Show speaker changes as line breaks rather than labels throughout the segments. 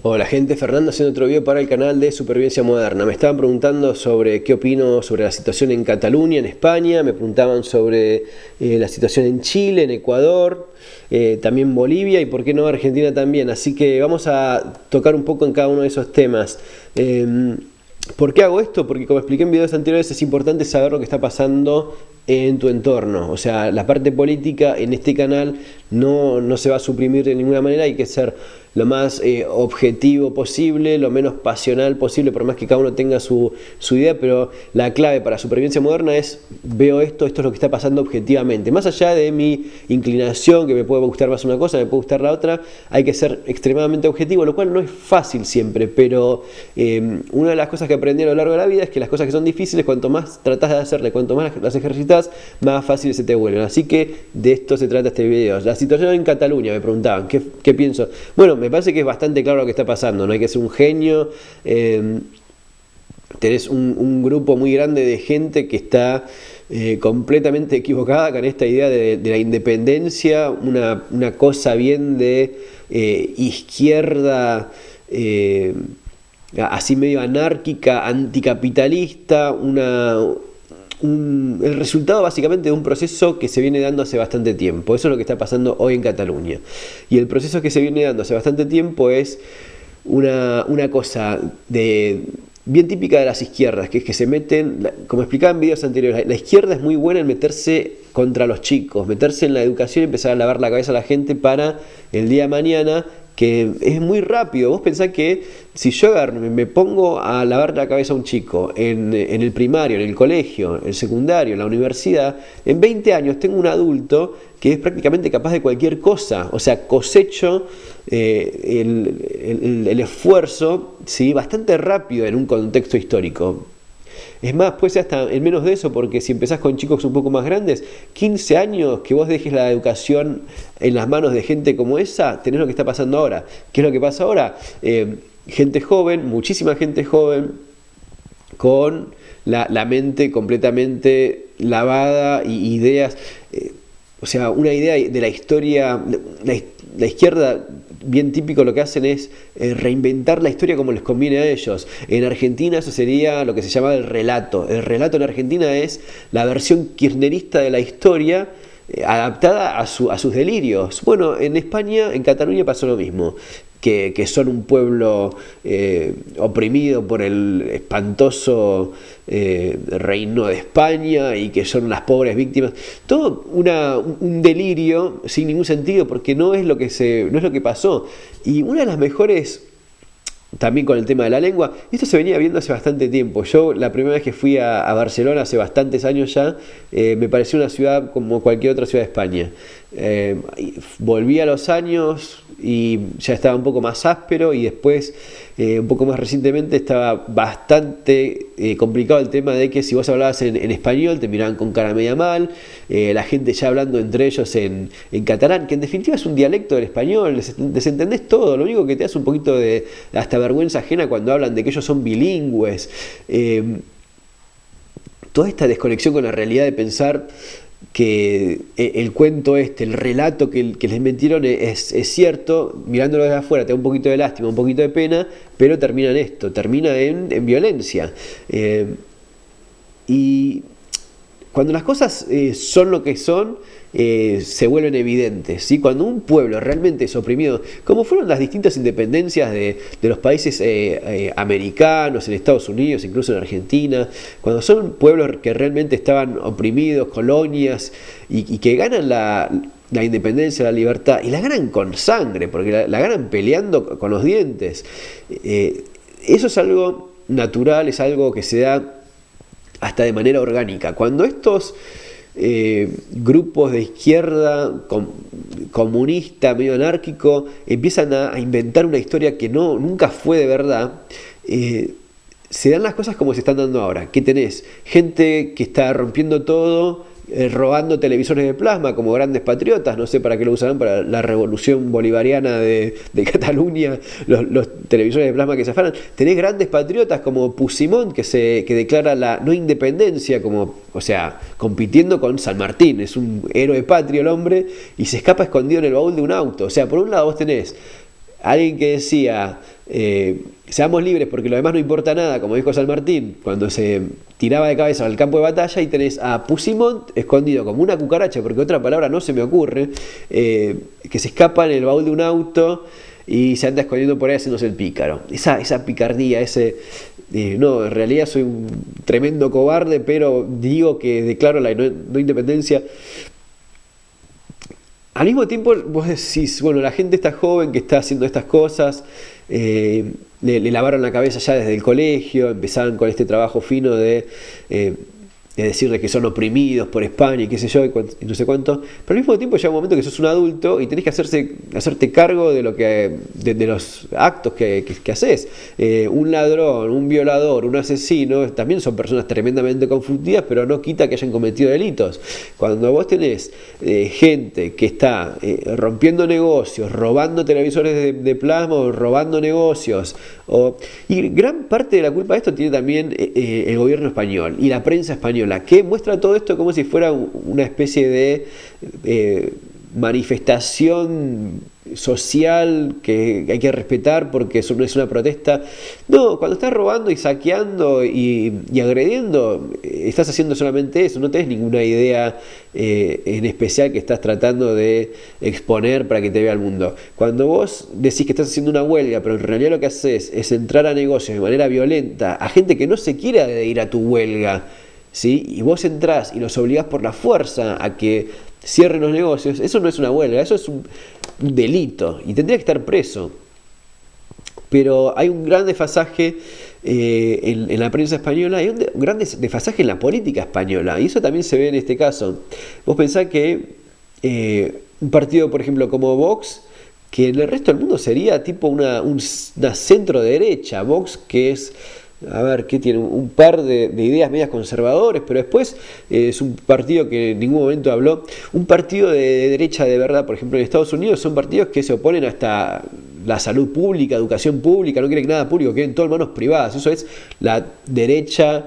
Hola gente, Fernando haciendo otro video para el canal de Supervivencia Moderna. Me estaban preguntando sobre qué opino sobre la situación en Cataluña, en España. Me preguntaban sobre la situación en Chile, en Ecuador, también Bolivia y por qué no Argentina también. Así que vamos a tocar un poco en cada uno de esos temas. ¿Por qué hago esto? Porque como expliqué en videos anteriores es importante saber lo que está pasando en tu entorno. O sea, la parte política en este canal no se va a suprimir de ninguna manera. Hay que ser lo más objetivo posible, lo menos pasional posible, por más que cada uno tenga su idea, pero la clave para Supervivencia Moderna es: veo esto es lo que está pasando objetivamente. Más allá de mi inclinación, que me puede gustar más una cosa, me puede gustar la otra, hay que ser extremadamente objetivo, lo cual no es fácil siempre, pero una de las cosas que aprendí a lo largo de la vida es que las cosas que son difíciles, cuanto más tratas de hacerlas, cuanto más las ejercitas, más fáciles se te vuelven. Así que de esto se trata este video. La situación en Cataluña, me preguntaban, ¿qué pienso? Bueno, me parece que es bastante claro lo que está pasando, no hay que ser un genio. Tenés un grupo muy grande de gente que está completamente equivocada con esta idea de la independencia, una cosa bien de izquierda, así medio anárquica, anticapitalista, el resultado básicamente de un proceso que se viene dando hace bastante tiempo. Eso es lo que está pasando hoy en Cataluña. Y el proceso que se viene dando hace bastante tiempo es una cosa bien típica de las izquierdas, que es que se meten, como explicaba en videos anteriores, la izquierda es muy buena en meterse contra los chicos, meterse en la educación y empezar a lavar la cabeza a la gente para el día de mañana, que es muy rápido. Vos pensás que si yo me pongo a lavar la cabeza a un chico en el primario, en el colegio, en el secundario, en la universidad, en 20 años tengo un adulto que es prácticamente capaz de cualquier cosa. O sea, cosecho el esfuerzo, ¿sí?, bastante rápido en un contexto histórico. Es más, puede ser hasta en menos de eso, porque si empezás con chicos un poco más grandes, 15 años que vos dejes la educación en las manos de gente como esa, tenés lo que está pasando ahora. ¿Qué es lo que pasa ahora? Gente joven, muchísima gente joven, con la mente completamente lavada y ideas, o sea, una idea de la historia, la izquierda, bien típico, lo que hacen es reinventar la historia como les conviene a ellos. En Argentina eso sería lo que se llama el relato. El relato en Argentina es la versión kirchnerista de la historia, adaptada a sus delirios. Bueno, en España, en Cataluña pasó lo mismo. Que son un pueblo oprimido por el espantoso reino de España y que son las pobres víctimas. Todo un delirio sin ningún sentido, porque no es lo que pasó. Y una de las mejores, también con el tema de la lengua, esto se venía viendo hace bastante tiempo. Yo la primera vez que fui a Barcelona, hace bastantes años ya, me pareció una ciudad como cualquier otra ciudad de España. Volví a los años y ya estaba un poco más áspero, y después un poco más recientemente estaba bastante complicado el tema de que si vos hablabas en español te miraban con cara media mal, la gente ya hablando entre ellos en catalán, que en definitiva es un dialecto del español, desentendés todo. Lo único que te hace un poquito de hasta vergüenza ajena cuando hablan de que ellos son bilingües. Toda esta desconexión con la realidad de pensar que el cuento el relato que les metieron es cierto. Mirándolo desde afuera te da un poquito de lástima, un poquito de pena, pero termina en violencia. Y cuando las cosas son lo que son, se vuelven evidentes, ¿sí? Cuando un pueblo realmente es oprimido, como fueron las distintas independencias de los países americanos, en Estados Unidos, incluso en Argentina, cuando son pueblos que realmente estaban oprimidos, colonias, y que ganan la independencia, la libertad, y la ganan con sangre, porque la ganan peleando con los dientes. Eso es algo natural, es algo que se da hasta de manera orgánica. Cuando estos grupos de izquierda comunista, medio anárquico, empiezan a inventar una historia que nunca fue de verdad, se dan las cosas como se están dando ahora. Que tenés gente que está rompiendo todo, robando televisores de plasma como grandes patriotas. No sé para qué lo usarán, para la revolución bolivariana de Cataluña, los televisores de plasma que se afanan. Tenés grandes patriotas como Puigdemont, que declara la no independencia, o sea, compitiendo con San Martín. Es un héroe patrio el hombre, y se escapa escondido en el baúl de un auto. O sea, por un lado vos tenés alguien que decía, seamos libres porque lo demás no importa nada, como dijo San Martín, cuando se tiraba de cabeza al campo de batalla, y tenés a Puigdemont escondido como una cucaracha, porque otra palabra no se me ocurre, que se escapa en el baúl de un auto y se anda escondiendo por ahí haciéndose el pícaro. Esa picardía, no, en realidad soy un tremendo cobarde, pero digo que declaro la no independencia. Al mismo tiempo vos decís, bueno, la gente está joven que está haciendo estas cosas, le lavaron la cabeza ya desde el colegio, empezaban con este trabajo fino de decirles que son oprimidos por España y qué sé yo, y no sé cuánto, pero al mismo tiempo llega un momento que sos un adulto y tenés que hacerte cargo de de los actos que haces. Un ladrón, un violador, un asesino, también son personas tremendamente conflictivas, pero no quita que hayan cometido delitos. Cuando vos tenés gente que está rompiendo negocios, robando televisores de plasma, o robando negocios, y gran parte de la culpa de esto tiene también el gobierno español y la prensa española, que muestra todo esto como si fuera una especie de manifestación social que hay que respetar porque eso no es una protesta. No, cuando estás robando y saqueando y agrediendo, estás haciendo solamente eso, no tenés ninguna idea en especial que estás tratando de exponer para que te vea el mundo. Cuando vos decís que estás haciendo una huelga, pero en realidad lo que haces es entrar a negocios de manera violenta a gente que no se quiere ir a tu huelga, ¿sí? Y vos entrás y los obligás por la fuerza a que cierren los negocios, eso no es una huelga, eso es un delito y tendría que estar preso. Pero hay un gran desfasaje en la prensa española, hay un gran desfasaje en la política española, y eso también se ve en este caso. Vos pensás que un partido, por ejemplo, como Vox, que en el resto del mundo sería tipo una centro derecha, Vox, que es, a ver, que tiene un par de ideas medias conservadores, pero después es un partido que en ningún momento habló. Un partido de derecha de verdad, por ejemplo en Estados Unidos, son partidos que se oponen hasta la salud pública, educación pública, no quieren nada público, quieren todo en manos privadas. Eso es la derecha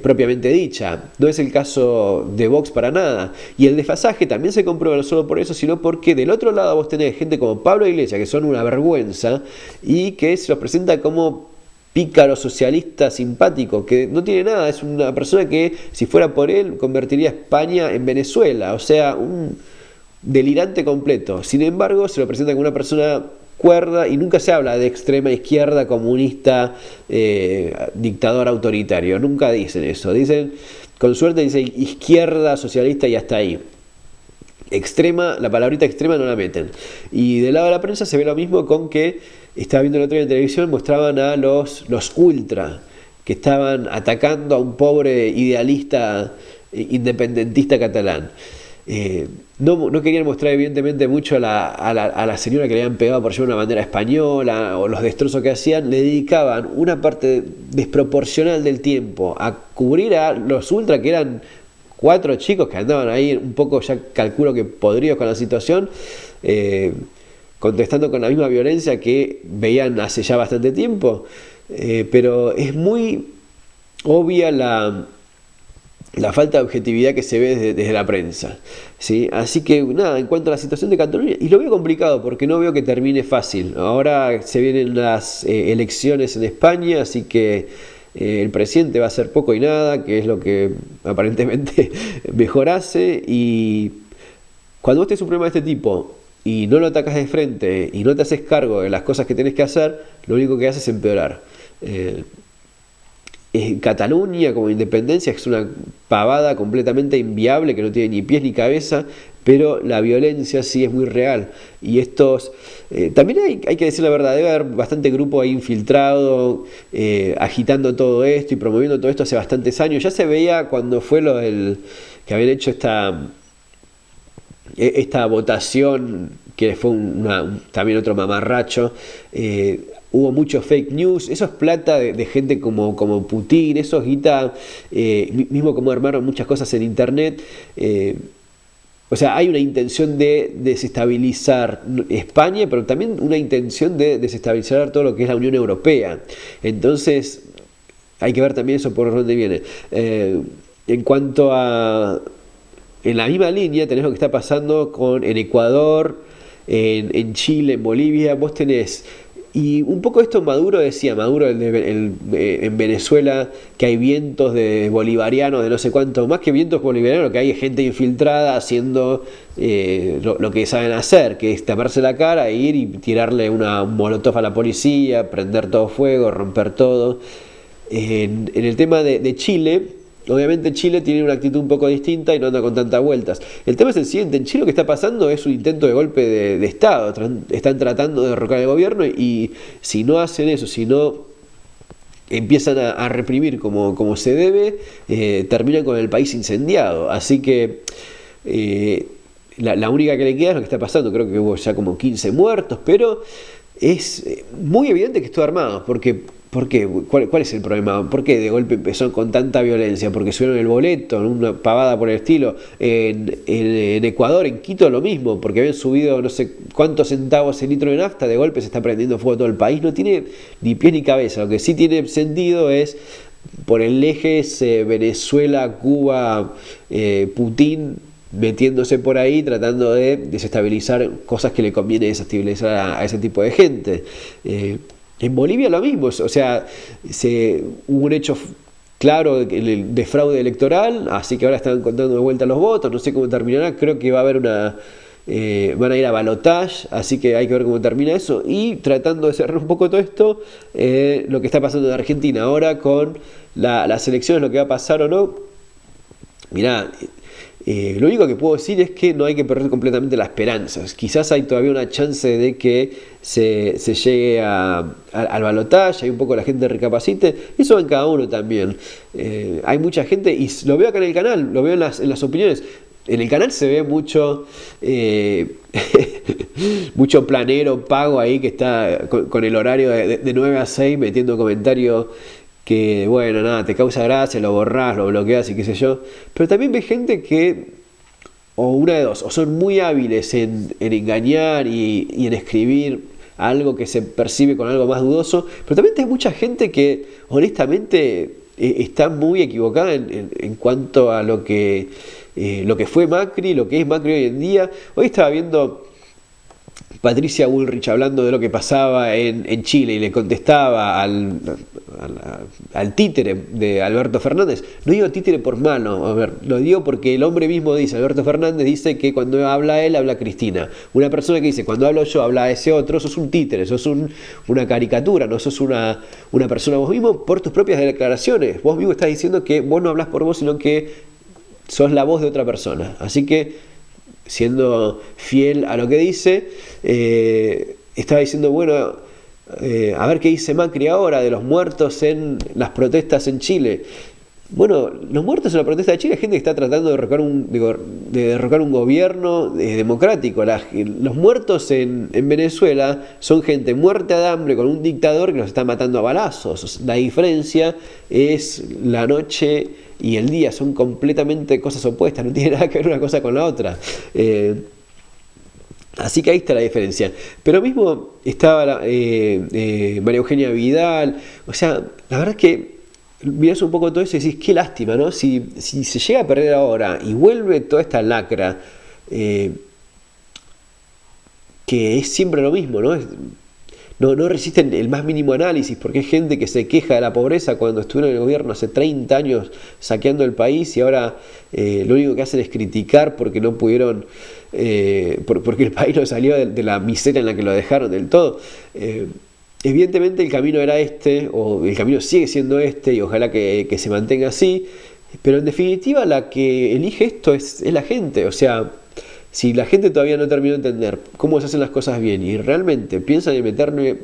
propiamente dicha. No es el caso de Vox para nada. Y el desfasaje también se comprueba no solo por eso, sino porque del otro lado vos tenés gente como Pablo Iglesias, que son una vergüenza, y que se los presenta como pícaro socialista simpático, que no tiene nada, es una persona que, si fuera por él, convertiría a España en Venezuela, o sea, un delirante completo. Sin embargo, se lo presenta como una persona cuerda y nunca se habla de extrema izquierda, comunista, dictador autoritario, nunca dicen eso, dicen, con suerte dicen izquierda, socialista y hasta ahí. Extrema, la palabrita extrema no la meten. Y del lado de la prensa se ve lo mismo, con que estaba viendo el otro día en televisión, mostraban a los ultra que estaban atacando a un pobre idealista independentista catalán. No querían mostrar evidentemente mucho a la señora que le habían pegado por llevar una bandera española o los destrozos que hacían. Le dedicaban una parte desproporcional del tiempo a cubrir a los ultra, que eran 4 chicos que andaban ahí un poco, ya calculo que podridos con la situación, contestando con la misma violencia que veían hace ya bastante tiempo, pero es muy obvia la falta de objetividad que se ve desde la prensa, ¿sí? Así que nada, en cuanto a la situación de Cataluña, y lo veo complicado porque no veo que termine fácil. Ahora se vienen las elecciones en España, así que el presidente va a hacer poco y nada, que es lo que aparentemente mejor hace. Y cuando vos tenés un problema de este tipo y no lo atacas de frente y no te haces cargo de las cosas que tenés que hacer, lo único que haces es empeorar. Cataluña como independencia es una pavada completamente inviable que no tiene ni pies ni cabeza, pero la violencia sí es muy real. Y estos, también hay que decir la verdad, debe haber bastante grupo ahí infiltrado, agitando todo esto y promoviendo todo esto hace bastantes años. Ya se veía cuando fue que habían hecho esta votación, que fue también otro mamarracho. Hubo mucho fake news, eso es plata de gente como Putin, eso es guita, mismo como armaron muchas cosas en internet. O sea, hay una intención de desestabilizar España, pero también una intención de desestabilizar todo lo que es la Unión Europea. Entonces, hay que ver también eso por dónde viene. En cuanto a... En la misma línea tenés lo que está pasando en Ecuador, en Chile, en Bolivia, vos tenés. Y un poco esto Maduro decía, Maduro en Venezuela, que hay vientos de bolivarianos, de no sé cuánto, más que vientos bolivarianos, que hay gente infiltrada haciendo lo que saben hacer, que es taparse la cara, ir y tirarle un molotov a la policía, prender todo fuego, romper todo. En el tema de Chile, obviamente Chile tiene una actitud un poco distinta y no anda con tantas vueltas. El tema es el siguiente, en Chile lo que está pasando es un intento de golpe de Estado. Están tratando de derrocar el gobierno y si no hacen eso, si no empiezan a reprimir como se debe, terminan con el país incendiado. Así que la única que le queda es lo que está pasando. Creo que hubo ya como 15 muertos, pero es muy evidente que estuvo armado, porque ¿por qué? ¿Cuál es el problema? ¿Por qué de golpe empezó con tanta violencia? Porque subieron el boleto, una pavada por el estilo. En Ecuador, en Quito, lo mismo, porque habían subido no sé cuántos centavos el litro de nafta, de golpe se está prendiendo fuego todo el país. No tiene ni pies ni cabeza. Lo que sí tiene sentido es por el eje Venezuela, Cuba, Putin metiéndose por ahí, tratando de desestabilizar cosas que le conviene desestabilizar a ese tipo de gente. En Bolivia lo mismo, o sea, hubo un hecho claro de fraude electoral, así que ahora están contando de vuelta los votos, no sé cómo terminará, creo que va a haber van a ir a balotage, así que hay que ver cómo termina eso, y tratando de cerrar un poco todo esto, lo que está pasando en Argentina ahora con las elecciones, lo que va a pasar o no. Mirá, lo único que puedo decir es que no hay que perder completamente la esperanza. Quizás hay todavía una chance de que se llegue al balotaje, hay un poco la gente recapacite. Eso va en cada uno también. Hay mucha gente, y lo veo acá en el canal, lo veo en las opiniones. En el canal se ve mucho mucho planero pago ahí que está con el horario de 9 a 6 metiendo comentarios que, bueno, nada, te causa gracia, lo borrás, lo bloqueas y qué sé yo. Pero también ve gente que, o una de dos, o son muy hábiles en engañar y en escribir algo que se percibe con algo más dudoso, pero también hay mucha gente que, honestamente, está muy equivocada en cuanto a lo que fue Macri, lo que es Macri hoy en día. Hoy estaba viendo Patricia Bullrich hablando de lo que pasaba en Chile y le contestaba al títere de Alberto Fernández. No digo títere por malo, a ver, lo digo porque el hombre mismo dice, Alberto Fernández dice que cuando habla él, habla Cristina. Una persona que dice, cuando hablo yo, habla ese otro, sos un títere, sos una caricatura, no sos una persona vos mismo por tus propias declaraciones. Vos mismo estás diciendo que vos no hablas por vos, sino que sos la voz de otra persona. Así que, siendo fiel a lo que dice, estaba diciendo, bueno, a ver qué dice Macri ahora de los muertos en las protestas en Chile. Bueno, los muertos en la protesta de Chile es gente que está tratando de derrocar un gobierno democrático. Los muertos en Venezuela son gente muerta de hambre con un dictador que los está matando a balazos. La diferencia es la noche y el día, son completamente cosas opuestas, no tiene nada que ver una cosa con la otra. Así que ahí está la diferencia. Pero mismo estaba María Eugenia Vidal. O sea, la verdad es que mirás un poco todo eso y decís, qué lástima, ¿no? Si se llega a perder ahora y vuelve toda esta lacra, que es siempre lo mismo, ¿no? No resisten el más mínimo análisis, porque hay gente que se queja de la pobreza cuando estuvieron en el gobierno hace 30 años saqueando el país y ahora lo único que hacen es criticar porque no pudieron, porque el país no salió de la miseria en la que lo dejaron del todo. Evidentemente el camino era este, o el camino sigue siendo este, y ojalá que se mantenga así, pero en definitiva la que elige esto es la gente. O sea, si la gente todavía no terminó de entender cómo se hacen las cosas bien y realmente piensan en meterle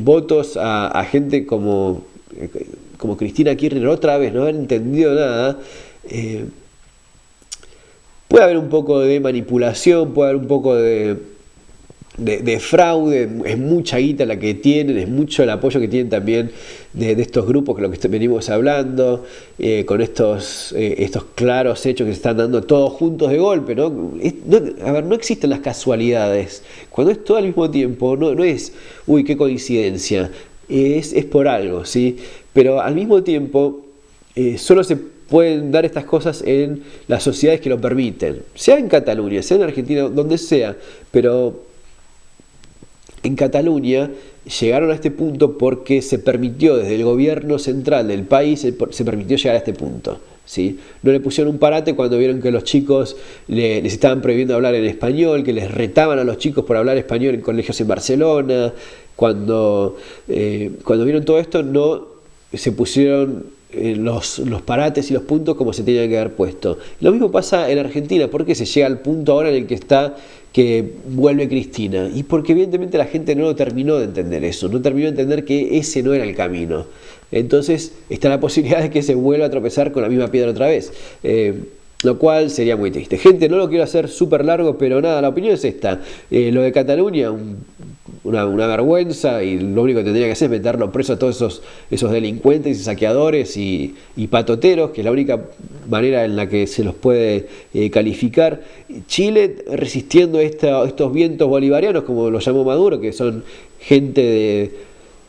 votos a gente como Cristina Kirchner otra vez, no haber entendido nada, puede haber un poco de manipulación, puede haber un poco de fraude, es mucha guita la que tienen, es mucho el apoyo que tienen también de estos grupos, que lo que venimos hablando, con estos claros hechos que se están dando todos juntos de golpe, ¿no? A ver, no existen las casualidades. Cuando es todo al mismo tiempo, no es, uy, qué coincidencia, es por algo, ¿sí? Pero al mismo tiempo, solo se pueden dar estas cosas en las sociedades que lo permiten, sea en Cataluña, sea en Argentina, donde sea, pero en Cataluña llegaron a este punto porque se permitió desde el gobierno central del país, se permitió llegar a este punto, ¿sí? No le pusieron un parate cuando vieron que los chicos les estaban prohibiendo hablar en español, que les retaban a los chicos por hablar español en colegios en Barcelona. Cuando vieron todo esto, no se pusieron los parates y los puntos como se tenían que haber puesto. Lo mismo pasa en Argentina. ¿Por qué se llega al punto ahora en el que vuelve Cristina? Y porque evidentemente la gente no lo terminó de entender eso, no terminó de entender que ese no era el camino. Entonces está la posibilidad de que se vuelva a tropezar con la misma piedra otra vez, lo cual sería muy triste. Gente, no lo quiero hacer súper largo, pero nada, la opinión es esta. Lo de Cataluña, una vergüenza, y lo único que tendría que hacer es meterlo preso a todos esos delincuentes y saqueadores y patoteros, que es la única manera en la que se los puede calificar. Chile resistiendo estos vientos bolivarianos, como lo llamó Maduro, que son gente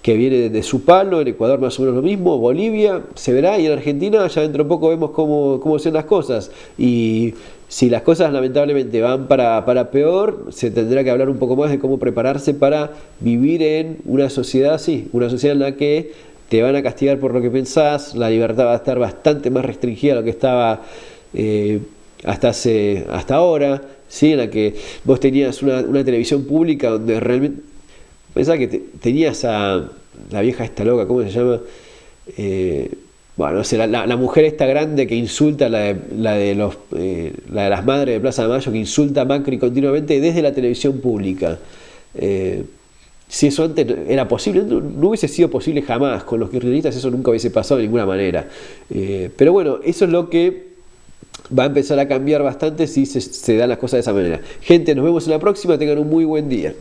que viene de su palo. En Ecuador más o menos lo mismo, Bolivia se verá, y en Argentina ya dentro de poco vemos cómo son las cosas. Y si las cosas lamentablemente van para peor, se tendrá que hablar un poco más de cómo prepararse para vivir en una sociedad así, una sociedad en la que te van a castigar por lo que pensás, la libertad va a estar bastante más restringida a lo que estaba hasta ahora, ¿sí? En la que vos tenías una televisión pública donde realmente pensaba que tenías a la vieja esta loca, ¿cómo se llama? Bueno, no sé, la mujer esta grande que insulta, la de las madres de Plaza de Mayo, que insulta a Macri continuamente desde la televisión pública. Si eso antes era posible, no hubiese sido posible jamás. Con los kirchneristas eso nunca hubiese pasado de ninguna manera. Pero bueno, eso es lo que va a empezar a cambiar bastante si se dan las cosas de esa manera. Gente, nos vemos en la próxima, tengan un muy buen día.